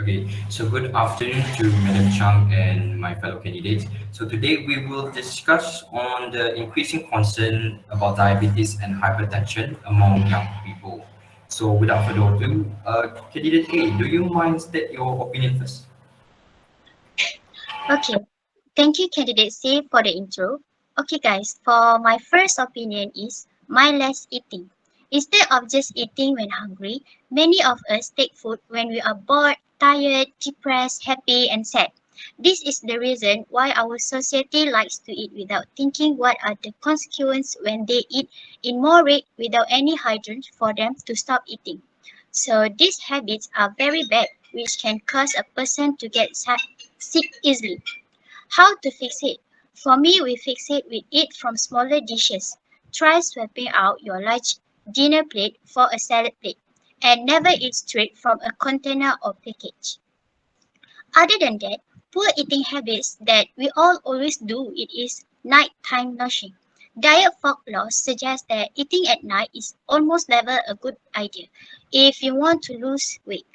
Okay, so good afternoon to Madam Chang and my fellow candidates. So today we will discuss on the increasing concern about diabetes and hypertension among young people. So without further ado, candidate A, do you mind state your opinion first? Okay, thank you, candidate C, for the intro. Okay, guys, for my first opinion is mindless eating. Instead of just eating when hungry, many of us take food when we are bored, tired, depressed, happy, and sad. This is the reason why our society likes to eat without thinking what are the consequences when they eat in more rate without any hygiene for them to stop eating. So these habits are very bad, which can cause a person to get sick easily. How to fix it? For me, we fix it with eat from smaller dishes. Try swapping out your large dinner plate for a salad plate, and never eat straight from a container or package. Other than that, poor eating habits that we all always do it is nighttime nursing. Diet folklore suggests that eating at night is almost never a good idea if you want to lose weight.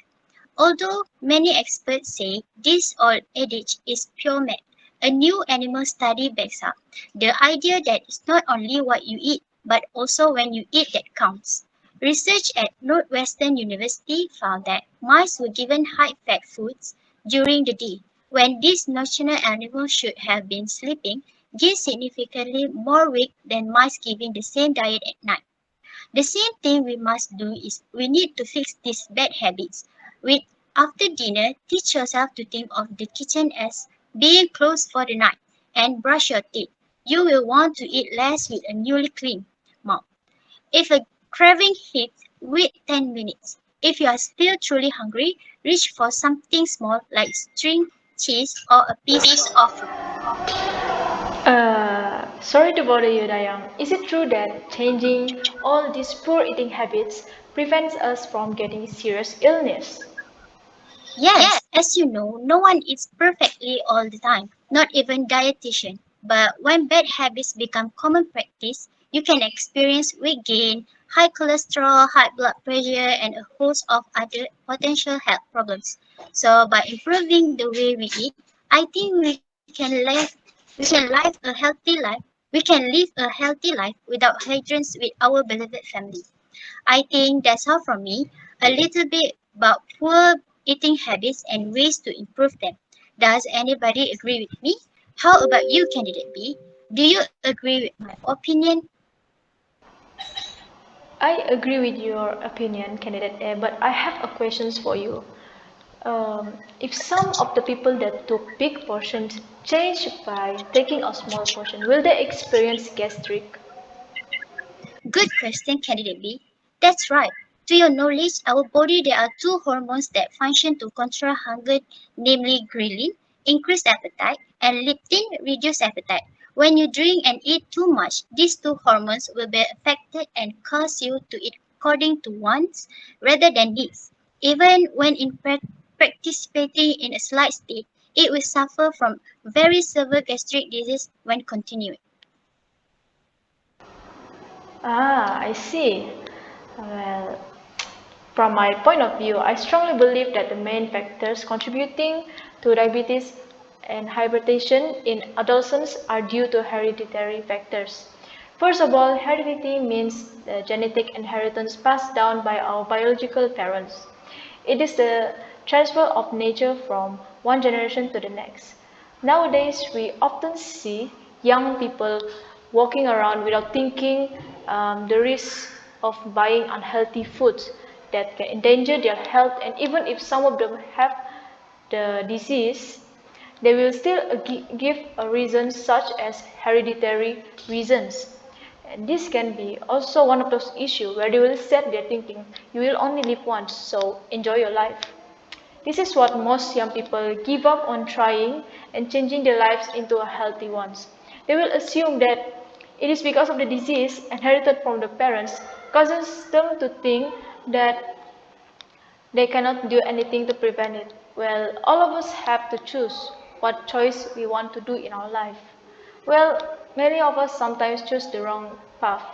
Although many experts say this old adage is pure myth, a new animal study backs up the idea that it's not only what you eat, but also when you eat that counts. Research at Northwestern University found that mice were given high-fat foods during the day, when these nocturnal animals should have been sleeping, gained significantly more weight than mice given the same diet at night. The same thing we must do is we need to fix these bad habits. With after dinner, teach yourself to think of the kitchen as being closed for the night and brush your teeth. You will want to eat less with a newly clean mouth. If a craving hits, wait 10 minutes. If you are still truly hungry, reach for something small like string cheese or a piece Piece of of fruit. Sorry to bother you, Dayang. Is it true that changing all these poor eating habits prevents us from getting serious illness? Yes, as you know, no one eats perfectly all the time, not even dietitian. But when bad habits become common practice, you can experience weight gain, high cholesterol, high blood pressure, and a host of other potential health problems. So by improving the way we eat, I think we can live a healthy life. We can live a healthy life without hindrance with our beloved family. I think that's all from me. A little bit about poor eating habits and ways to improve them. Does anybody agree with me? How about you, candidate B? Do you agree with my opinion? I agree with your opinion, candidate A, but I have a questions for you. If some of the people that took big portions change by taking a small portion, will they experience gastric? Good question, candidate B. That's right. To your knowledge, our body there are two hormones that function to control hunger, namely ghrelin, increased appetite, and leptin, reduced appetite. When you drink and eat too much, these two hormones will be affected and cause you to eat according to wants rather than needs. Even when participating in a slight state, it will suffer from very severe gastric disease when continuing. Ah, I see. Well, from my point of view, I strongly believe that the main factors contributing to diabetes and hypertension in adolescents are due to hereditary factors. First of all, heredity means the genetic inheritance passed down by our biological parents. It is the transfer of nature from one generation to the next. Nowadays, we often see young people walking around without thinking the risk of buying unhealthy foods that can endanger their health, and even if some of them have the disease, they will still give a reason such as hereditary reasons. And this can be also one of those issues where they will set their thinking, you will only live once, so enjoy your life. This is what most young people give up on trying and changing their lives into a healthy ones. They will assume that it is because of the disease inherited from the parents causes them to think that they cannot do anything to prevent it. Well, all of us have to choose what choice we want to do in our life. Well, many of us sometimes choose the wrong path.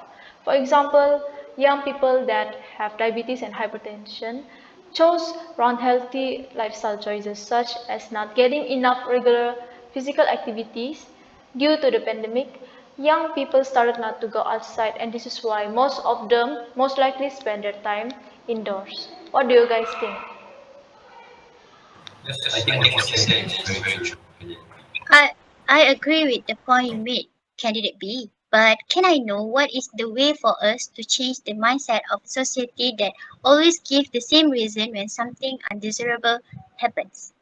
For example, young people that have diabetes and hypertension chose unhealthy lifestyle choices such as not getting enough regular physical activities due to the pandemic. Young people started not to go outside, and this is why most of them most likely spend their time indoors. What do you guys think? Yes, I think what you said is very true, candidate B. I I agree with the point you made, candidate B. But can I know what is the way for us to change the mindset of society that always gives the same reason when something undesirable happens?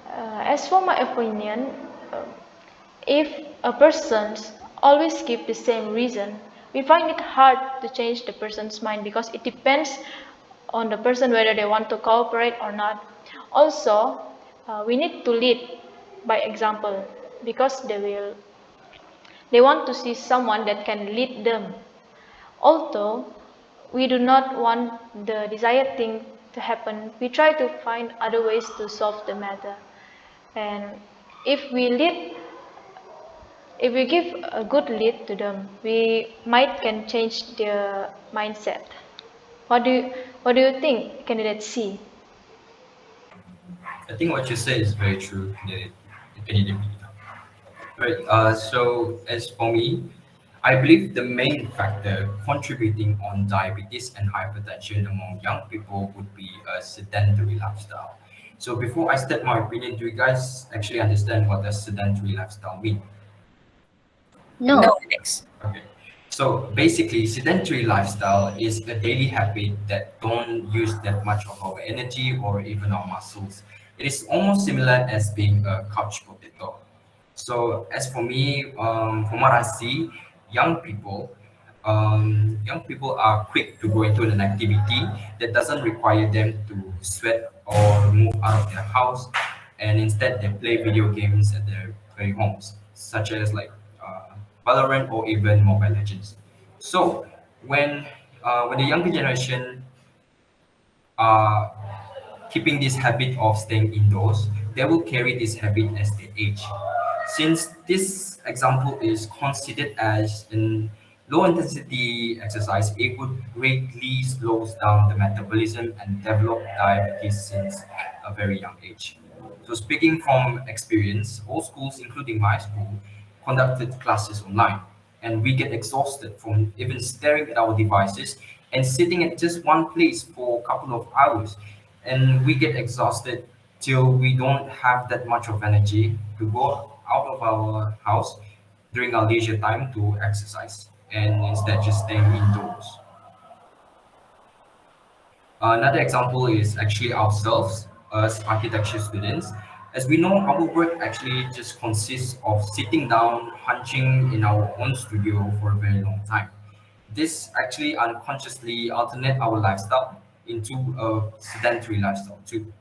As for my opinion, uh, if a person always give the same reason, we find it hard to change the person's mind because it depends on the person whether they want to cooperate or not. Also, we need to lead by example because they want to see someone that can lead them. Although we do not want the desired thing to happen, we try to find other ways to solve the matter. And if we lead, if we give a good lead to them, we might can change their mindset. What do you, what do you think, candidate C? I think what you said is very true, candidate B. Right. So as for me, I believe the main factor contributing on diabetes and hypertension among young people would be a sedentary lifestyle. So before I state my opinion, do you guys actually understand what does sedentary lifestyle mean? No, No. Alex. Okay. So basically, sedentary lifestyle is a daily habit that don't use that much of our energy or even our muscles. It is almost similar as being a couch potato. So as for me, from what I see, young people, young people are quick to go into an activity that doesn't require them to sweat or move out of their house, and instead they play video games at their very homes, such as like Valorant or even Mobile Legends. So when when the younger generation are keeping this habit of staying indoors, they will carry this habit as they age. Since this example is considered as an low intensity exercise, it would greatly slows down the metabolism and develop diabetes since a very young age. So speaking from experience, all schools, including my school, conducted classes online, and we get exhausted from even staring at our devices and sitting at just one place for a couple of hours, and we get exhausted till we don't have that much of energy to go out of our house during our leisure time to exercise, and instead just staying indoors. Another example is actually ourselves as architecture students. As we know, our work actually just consists of sitting down, hunching in our own studio for a very long time. This actually unconsciously alternate our lifestyle into a sedentary lifestyle too.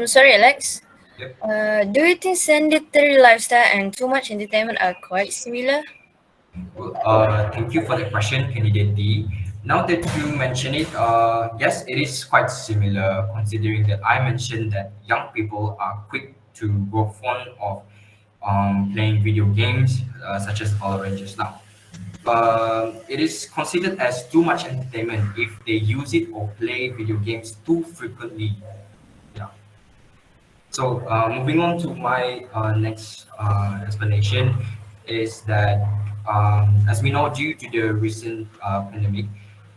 Sorry, Alex. Yep. Do you think sedentary lifestyle and too much entertainment are quite similar? Well, thank you for the question, candidate D. Now that you mention it, yes, it is quite similar considering that I mentioned that young people are quick to grow fond of playing video games such as Valorant just now. It is considered as too much entertainment if they use it or play video games too frequently. Yeah. So moving on to my next explanation is that as we know, due to the recent pandemic,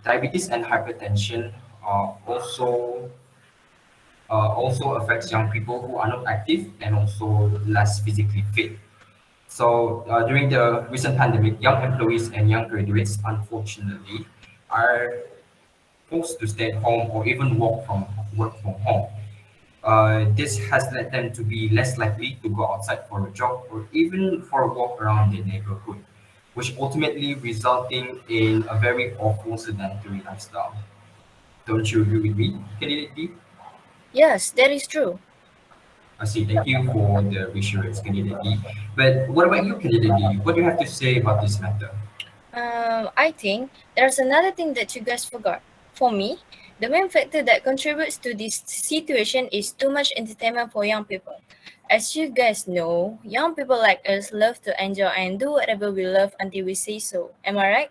diabetes and hypertension also affects young people who are not active and also less physically fit. So during the recent pandemic, young employees and young graduates, unfortunately, are forced to stay at home or even work from home. This has led them to be less likely to go outside for a jog or even for a walk around their neighborhood, which ultimately resulting in a very awful sedentary lifestyle. Don't you agree with me, candidate D? Yes, that is true. I see. Thank you for the reassurance, candidate D. But what about you, candidate D? What do you have to say about this matter? I think there's another thing that you guys forgot. For me, the main factor that contributes to this situation is too much entertainment for young people. As you guys know, young people like us love to enjoy and do whatever we love until we say so. Am I right?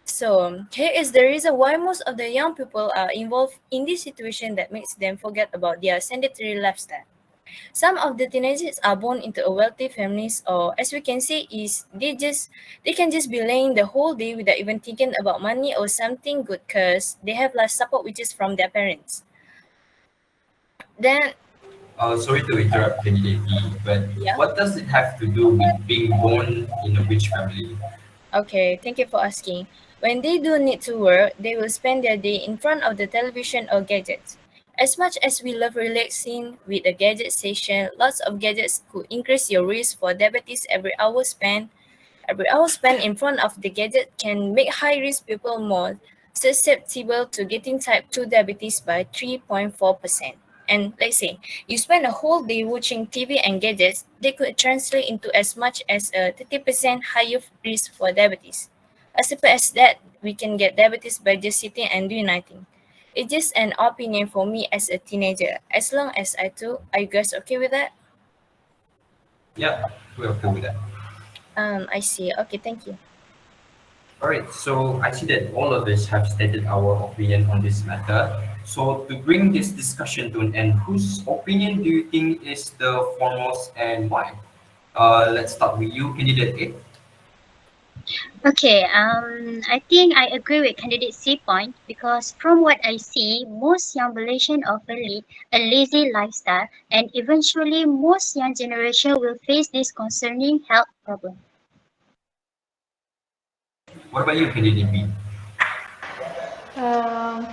So here is the reason why most of the young people are involved in this situation that makes them forget about their sedentary lifestyle. Some of the teenagers are born into a wealthy families, or as we can say, is they can just be laying the whole day without even thinking about money or something good, cause they have less support which is from their parents. Then Sorry to interrupt, candidate D, but yeah. what does it have to do with being born in a rich family? Okay, thank you for asking. When they do need to work, they will spend their day in front of the television or gadgets. As much as we love relaxing with a gadget session, lots of gadgets could increase your risk for diabetes every hour spent. Every hour spent in front of the gadget can make high risk people more susceptible to getting type 2 diabetes by 3.4%. And let's say you spend a whole day watching TV and gadgets, they could translate into as much as a 30% higher risk for diabetes. As simple as that, we can get diabetes by just sitting and doing nothing. It's just an opinion for me as a teenager. As long as I do, are you guys okay with that? Yeah, we're okay with that. I see. Okay, thank you. All right, so I see that all of us have stated our opinion on this matter. So to bring this discussion to an end, whose opinion do you think is the foremost and why? Let's start with you, candidate A. Okay, I think I agree with candidate C point because from what I see, most young Malaysian often lead a lazy lifestyle, and eventually most young generation will face this concerning health problem. What about you, candidate B? Um,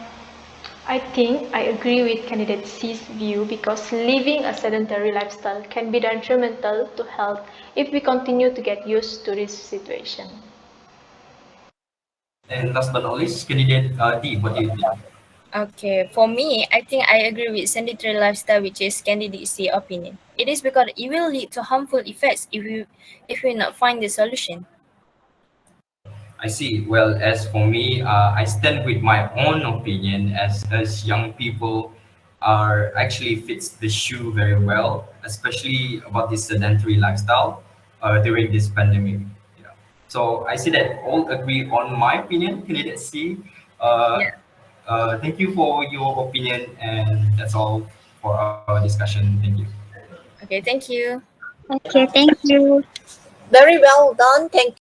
I think I agree with candidate C's view because living a sedentary lifestyle can be detrimental to health if we continue to get used to this situation. And last but not least, candidate D, what do you think? Okay, for me, I think I agree with sedentary lifestyle, which is candidacy opinion. It is because it will lead to harmful effects if we not find the solution. I see. Well, as for me, I stand with my own opinion as young people are actually fits the shoe very well, especially about this sedentary lifestyle during this pandemic. Yeah. So I see that all agree on my opinion. Candidate C, uh, Yeah. thank you for your opinion, and that's all for our discussion. Thank you. Okay, thank you. Okay, thank you. Very well done. Thank you,